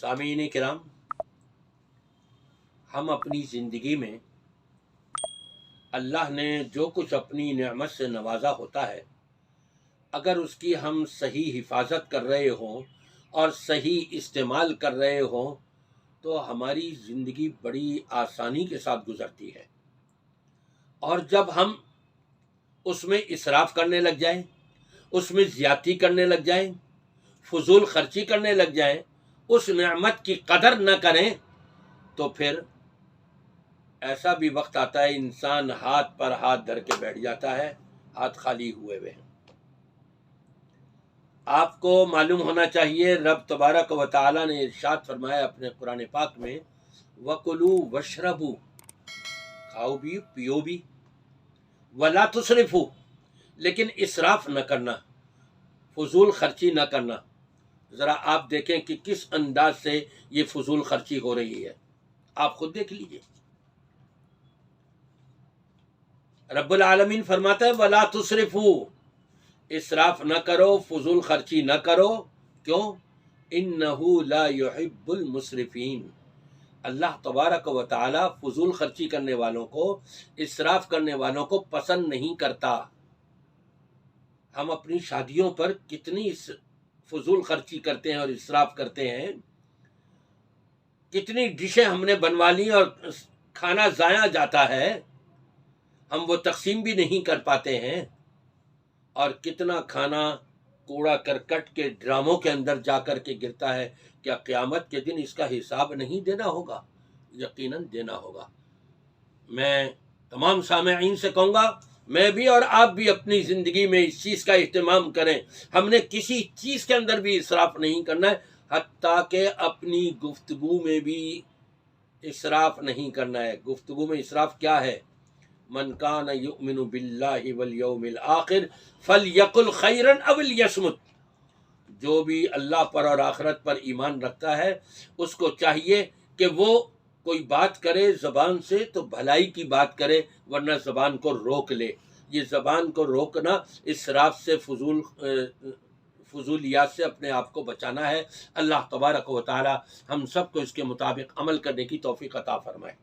سامعین کرام، ہم اپنی زندگی میں اللہ نے جو کچھ اپنی نعمت سے نوازا ہوتا ہے، اگر اس کی ہم صحیح حفاظت کر رہے ہوں اور صحیح استعمال کر رہے ہوں تو ہماری زندگی بڑی آسانی کے ساتھ گزرتی ہے۔ اور جب ہم اس میں اسراف کرنے لگ جائیں، اس میں زیادتی کرنے لگ جائیں، فضول خرچی کرنے لگ جائیں، اس نعمت کی قدر نہ کریں، تو پھر ایسا بھی وقت آتا ہے انسان ہاتھ پر ہاتھ دھر کے بیٹھ جاتا ہے، ہاتھ خالی ہوئے ہوئے ہیں۔ آپ کو معلوم ہونا چاہیے، رب تبارک و تعالی نے ارشاد فرمایا اپنے قرآن پاک میں، وَكُلُوا وَاشْرَبُوا، کھاؤ بھی پیو بھی، وَلَا تُسْرِفُوا، لیکن اسراف نہ کرنا، فضول خرچی نہ کرنا۔ ذرا آپ دیکھیں کہ کس انداز سے یہ فضول خرچی ہو رہی ہے، آپ خود دیکھ لیجئے۔ رب العالمین فرماتا ہے وَلَا تُسْرِفُوا، اسراف نہ کرو، فضول خرچی نہ کرو۔ کیوں؟ إِنَّهُ لَا يُحِبُّ الْمُسْرِفِينَ، اللہ تبارک و تعالی فضول خرچی کرنے والوں کو، اسراف کرنے والوں کو پسند نہیں کرتا۔ ہم اپنی شادیوں پر کتنی فضول خرچی کرتے ہیں اور اسراف کرتے ہیں، کتنی ڈشیں ہم نے بنوا لی اور کھانا ضائع جاتا ہے، ہم وہ تقسیم بھی نہیں کر پاتے ہیں، اور کتنا کھانا کوڑا کرکٹ کے ڈراموں کے اندر جا کر کے گرتا ہے۔ کیا قیامت کے دن اس کا حساب نہیں دینا ہوگا؟ یقیناً دینا ہوگا۔ میں تمام سامعین سے کہوں گا، میں بھی اور آپ بھی اپنی زندگی میں اس چیز کا اہتمام کریں، ہم نے کسی چیز کے اندر بھی اسراف نہیں کرنا ہے، حتیٰ کہ اپنی گفتگو میں بھی اسراف نہیں کرنا ہے۔ گفتگو میں اسراف کیا ہے؟ من کان یؤمن باللہ والیوم الآخر فلیقل خیرا او لیصمت، جو بھی اللہ پر اور آخرت پر ایمان رکھتا ہے اس کو چاہیے کہ وہ کوئی بات کرے زبان سے تو بھلائی کی بات کرے، ورنہ زبان کو روک لے۔ یہ زبان کو روکنا، اسراف سے، فضولیات سے اپنے آپ کو بچانا ہے۔ اللہ تبارک و تعالی ہم سب کو اس کے مطابق عمل کرنے کی توفیق عطا فرمائے۔